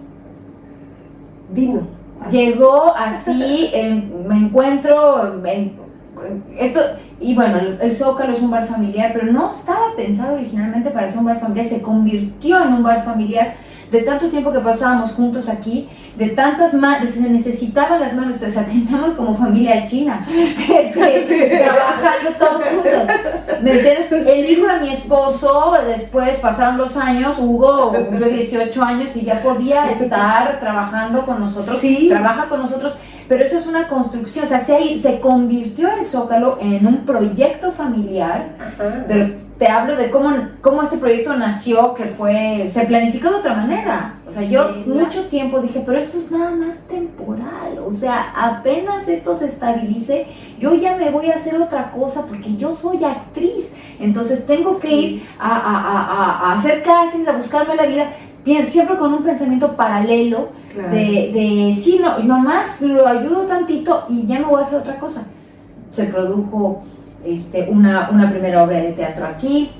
Vino. Llegó así, me encuentro esto, y bueno, el Zócalo es un bar familiar, pero no estaba pensado originalmente para ser un bar familiar. Se convirtió en un bar familiar de tanto tiempo que pasábamos juntos aquí, de tantas manos, se necesitaban las manos, o sea, teníamos como familia china, trabajando todos juntos, ¿me entiendes? El hijo de mi esposo, después pasaron los años, Hugo cumplió 18 años y ya podía estar trabajando con nosotros, trabaja con nosotros. Pero eso es una construcción, o sea, se convirtió el Zócalo en un proyecto familiar. Ajá. Pero te hablo de cómo este proyecto nació, que se planificó de otra manera. O sea, yo mucho tiempo dije, pero esto es nada más temporal, o sea, apenas esto se estabilice, yo ya me voy a hacer otra cosa, porque yo soy actriz, entonces tengo que ir a hacer castings, a buscarme la vida. Bien, siempre con un pensamiento paralelo, claro, de sí, nomás lo ayudo tantito y ya me voy a hacer otra cosa. Se produjo una primera obra de teatro aquí,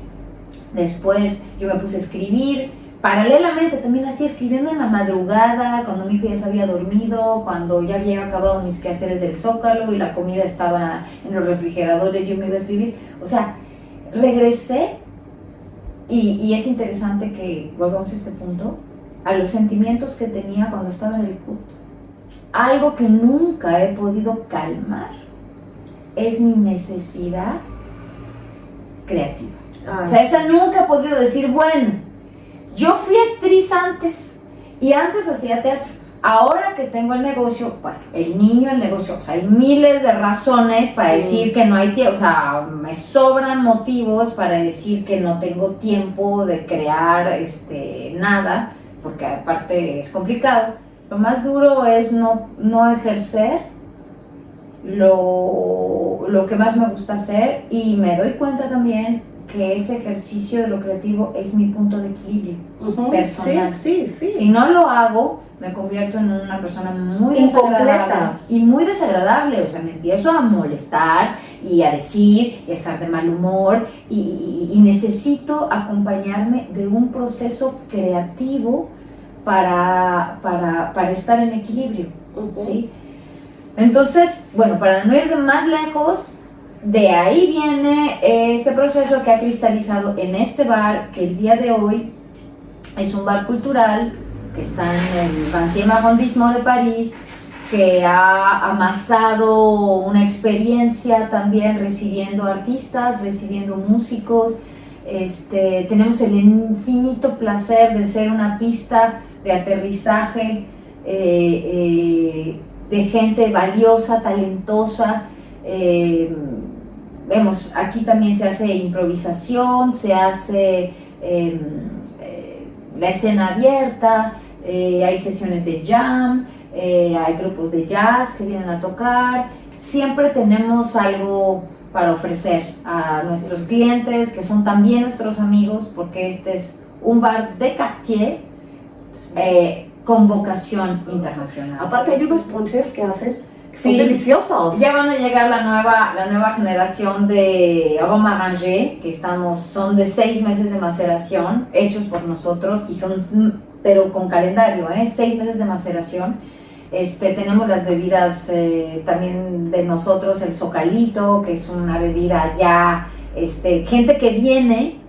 después yo me puse a escribir, paralelamente también así, escribiendo en la madrugada, cuando mi hijo ya se había dormido, cuando ya había acabado mis quehaceres del Zócalo y la comida estaba en los refrigeradores, yo me iba a escribir. O sea, regresé. Y es interesante que volvamos a este punto, a los sentimientos que tenía cuando estaba en el CUT. Algo que nunca he podido calmar es mi necesidad creativa. O sea, esa nunca he podido decir, bueno, yo fui actriz antes y antes hacía teatro. Ahora que tengo el negocio, bueno, el niño, el negocio, o sea, hay miles de razones para decir que no hay tiempo, o sea, me sobran motivos para decir que no tengo tiempo de crear nada, porque aparte es complicado. Lo más duro es no ejercer lo que más me gusta hacer, y me doy cuenta también que ese ejercicio de lo creativo es mi punto de equilibrio personal. Sí. Si no lo hago, me convierto en una persona muy incompleta desagradable. Y muy desagradable, o sea, me empiezo a molestar y a decir, y a estar de mal humor, y necesito acompañarme de un proceso creativo para estar en equilibrio, ¿sí? Entonces, bueno, para no ir de más lejos, de ahí viene este proceso que ha cristalizado en este bar, que el día de hoy es un bar cultural, que está en el 20e arrondissement de París, que ha amasado una experiencia también recibiendo artistas, recibiendo músicos. Tenemos el infinito placer de ser una pista de aterrizaje de gente valiosa, talentosa. Vemos, aquí también se hace improvisación, se hace la escena abierta, hay sesiones de jam, hay grupos de jazz que vienen a tocar. Siempre tenemos algo para ofrecer a nuestros clientes, que son también nuestros amigos, porque este es un bar de quartier con vocación internacional. Aparte hay unos ponches que hacen, son Sí. deliciosos. Ya van a llegar la nueva generación de Rome Arrangé, que son de 6 meses de maceración, hechos por nosotros, y son, pero con calendario, 6 meses de maceración. Tenemos las bebidas también de nosotros, el Socalito, que es una bebida ya, gente que viene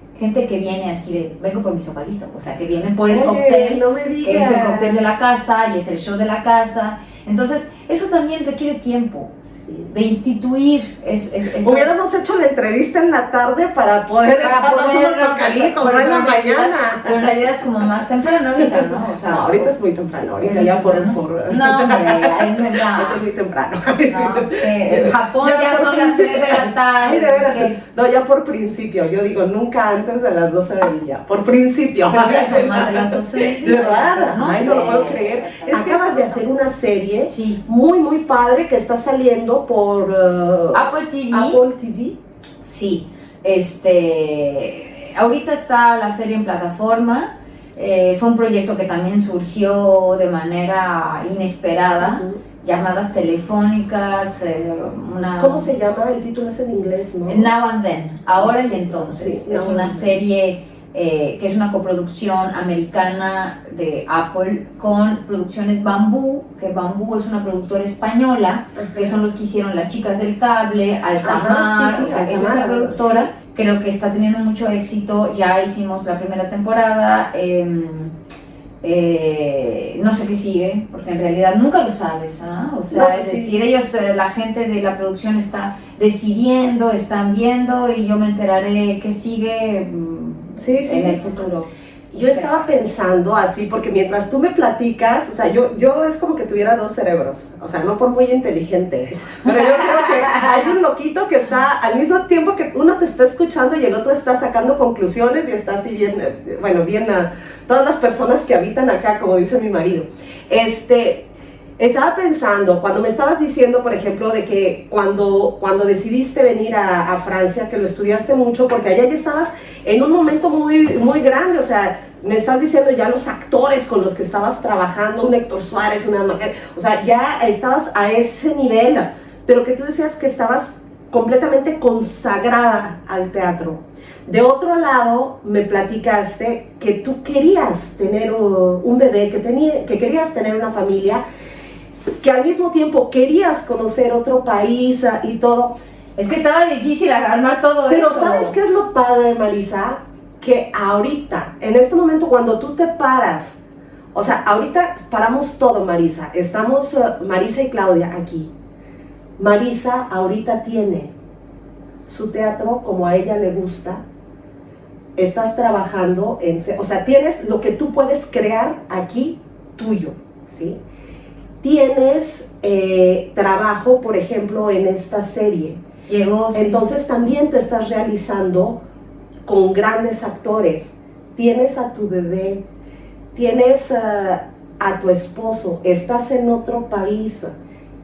así de, vengo por mi Socalito, o sea, que vienen por el cóctel, no me digas. que es el cóctel de la casa y es el show de la casa. Entonces, eso también requiere tiempo de instituir. Hubiéramos hecho la entrevista en la tarde para poder echarnos unos socalitos, no en la mañana. Pero en realidad es como más temprano ahorita, ¿no? O sea, No, ahorita es muy temprano, ahorita ya por... No, hombre, ahí no va. Ahorita es muy temprano. No, en Japón ya son las 3 de la tarde. Ay, de veras. No, ya por principio, yo digo, nunca antes de las 12 del día, por principio. Pero ya son más de las 12 del día. De verdad, No ay, sé. no lo puedo creer. Acabas de hacer una serie Sí. muy, muy padre que está saliendo por Apple TV. Apple TV. Sí. Ahorita está la serie en plataforma. Fue un proyecto que también surgió de manera inesperada. Llamadas telefónicas, ¿Cómo se llama? El título es en inglés, ¿no? Now and Then, ahora y entonces. Sí, es Now una and Then. serie que es una coproducción americana de Apple con producciones Bambú, que Bambú es una productora española, que son los que hicieron Las Chicas del Cable, Altamar, sí, o sea, es Altamar, esa productora. Creo que está teniendo mucho éxito. Ya hicimos la primera temporada. No sé qué sigue, porque en realidad nunca lo sabes, ¿ah? O sea, No, es sí. decir, ellos, la gente de la producción está decidiendo, están viendo, y yo me enteraré qué sigue Sí, en el futuro. Yo estaba pensando así, porque mientras tú me platicas, o sea, yo es como que tuviera 2 cerebros, o sea, no por muy inteligente, pero yo creo que hay un loquito que está al mismo tiempo que uno te está escuchando y el otro está sacando conclusiones y está así bien, bueno, bien a todas las personas que habitan acá, como dice mi marido. Estaba pensando, cuando me estabas diciendo, por ejemplo, de que cuando decidiste venir a Francia, que lo estudiaste mucho, porque allá ya estabas en un momento muy, muy grande, o sea, me estás diciendo ya los actores con los que estabas trabajando, un Héctor Suárez, una Macar, o sea, ya estabas a ese nivel, pero que tú decías que estabas completamente consagrada al teatro. De otro lado, me platicaste que tú querías tener un bebé, que querías tener una familia, que al mismo tiempo querías conocer otro país y todo. Es que estaba difícil armar todo Pero eso. ¿sabes qué es lo padre, Marisa? Que ahorita, en este momento, cuando tú te paras, o sea, ahorita paramos todo, Marisa. Estamos Marisa y Claudia aquí. Marisa ahorita tiene su teatro como a ella le gusta. Estás trabajando o sea, tienes lo que tú puedes crear aquí tuyo, ¿sí? Tienes trabajo, por ejemplo, en esta serie. Llegó, sí. Entonces también te estás realizando con grandes actores. Tienes a tu bebé, tienes a tu esposo, estás en otro país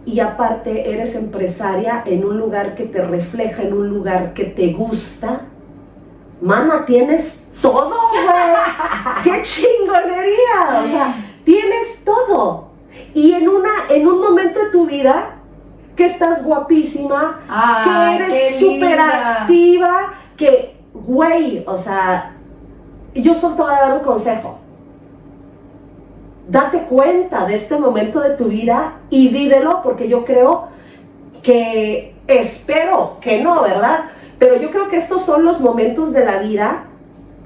y aparte eres empresaria en un lugar que te refleja, en un lugar que te gusta. mana, tienes todo, güey. ¡Qué chingonería! O sea, tienes todo. Y en un momento de tu vida que estás guapísima, que eres súper activa, que, güey, o sea, yo solo te voy a dar un consejo. Date cuenta de este momento de tu vida y vívelo, porque yo creo que, espero que no, ¿verdad? Pero yo creo que estos son los momentos de la vida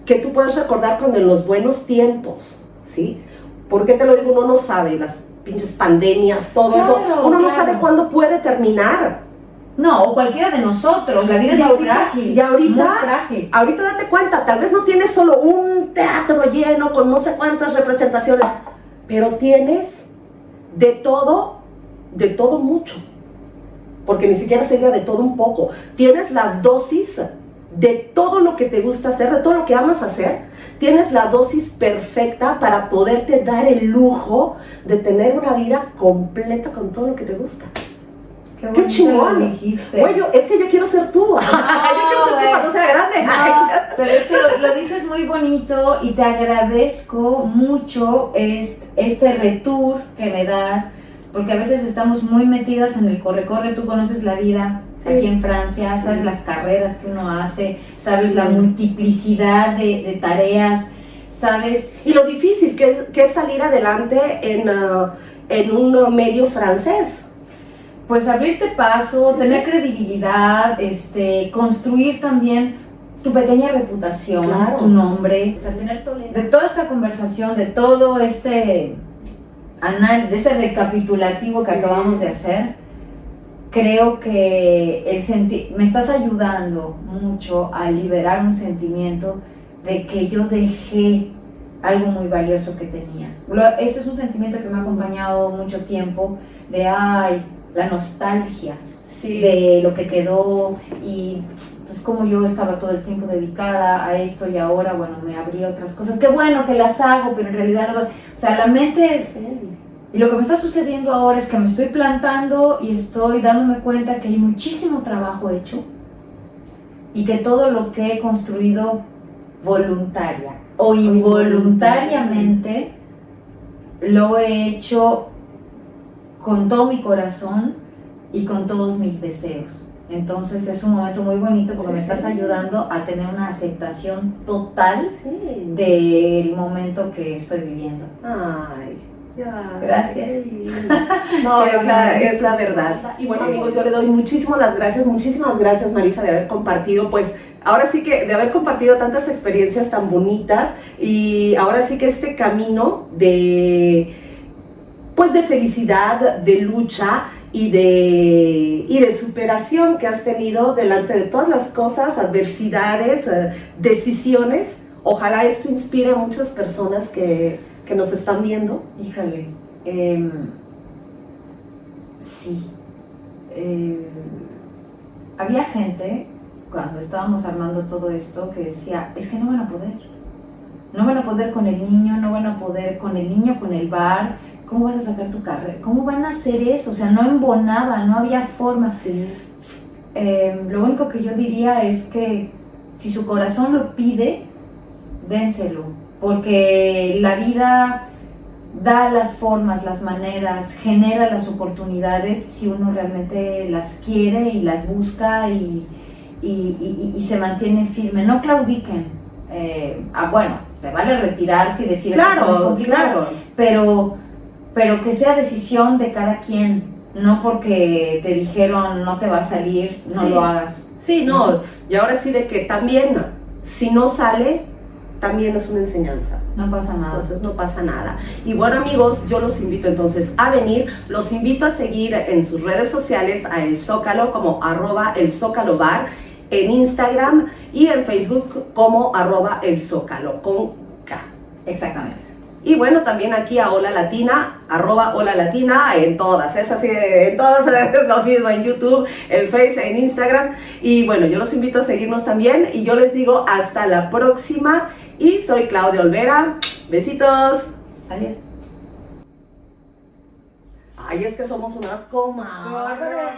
que tú puedes recordar cuando en los buenos tiempos, ¿sí? ¿Por qué te lo digo? Uno no sabe, las pinches pandemias, todo eso, uno no sabe cuándo puede terminar. No, o cualquiera de nosotros, la vida es muy frágil. Y ahorita, muy frágil. Ahorita date cuenta, tal vez no tienes solo un teatro lleno con no sé cuántas representaciones, pero tienes de todo mucho. Porque ni siquiera se diga de todo un poco. Tienes las dosis de todo lo que te gusta hacer, de todo lo que amas hacer. Tienes la dosis perfecta para poderte dar el lujo de tener una vida completa con todo lo que te gusta. Qué chingón lo dijiste. Oye, es que yo quiero ser tú. Yo quiero ser tú cuando sea grande. No, pero es que lo dices muy bonito y te agradezco mucho este retour que me das, porque a veces estamos muy metidas en el corre-corre. Tú conoces la vida aquí en Francia, sabes las carreras que uno hace, sabes la multiplicidad de tareas, sabes... Y lo difícil que es salir adelante en un medio francés. Pues abrirte paso, tener credibilidad, construir también tu pequeña reputación, tu nombre, o sea, tener tolerancia. De toda esta conversación, de todo de ese recapitulativo que acabamos de hacer, creo que me estás ayudando mucho a liberar un sentimiento de que yo dejé algo muy valioso que tenía. Ese es un sentimiento que me ha acompañado mucho tiempo, de la nostalgia de lo que quedó, y pues como yo estaba todo el tiempo dedicada a esto y ahora, bueno, me abrí otras cosas, qué bueno que las hago, pero en realidad no, o sea, la mente... Y lo que me está sucediendo ahora es que me estoy plantando y estoy dándome cuenta que hay muchísimo trabajo hecho y que todo lo que he construido voluntaria o involuntariamente lo he hecho con todo mi corazón y con todos mis deseos. Entonces es un momento muy bonito porque me estás ayudando a tener una aceptación total del momento que estoy viviendo. Ay, gracias. No, es la verdad. Y bueno, amigos, yo le doy muchísimas gracias, Marisa, de haber compartido, pues, ahora sí que de haber compartido tantas experiencias tan bonitas, y ahora sí que este camino de felicidad, de lucha y de superación que has tenido delante de todas las cosas, adversidades, decisiones. Ojalá esto inspire a muchas personas que nos están viendo. Híjole, sí. Había gente, cuando estábamos armando todo esto, que decía, es que no van a poder. No van a poder con el niño, no van a poder con el niño, con el bar. ¿Cómo vas a sacar tu carrera? ¿Cómo van a hacer eso? O sea, no embonaba, no había forma. Lo único que yo diría es que si su corazón lo pide, dénselo. Porque la vida da las formas, las maneras, genera las oportunidades si uno realmente las quiere y las busca y se mantiene firme. No claudiquen. Bueno, te vale retirarse y decir, claro, pero que sea decisión de cada quien, no porque te dijeron no te va a salir, no lo hagas. Sí, no, y ahora sí de que también, si no sale, también es una enseñanza. No pasa nada. Entonces no pasa nada. Y bueno, amigos, yo los invito entonces a venir, los invito a seguir en sus redes sociales a El Zócalo como @elzócalobar, en Instagram y en Facebook como @El Zócalo con K. Exactamente. Y bueno, también aquí a Hola Latina, @Hola Latina, en todas, es así, en todas es lo mismo, en YouTube, en Facebook, en Instagram. Y bueno, yo los invito a seguirnos también y yo les digo hasta la próxima. Y soy Claudia Olvera, besitos. Adiós. Ay, es que somos unas comadres.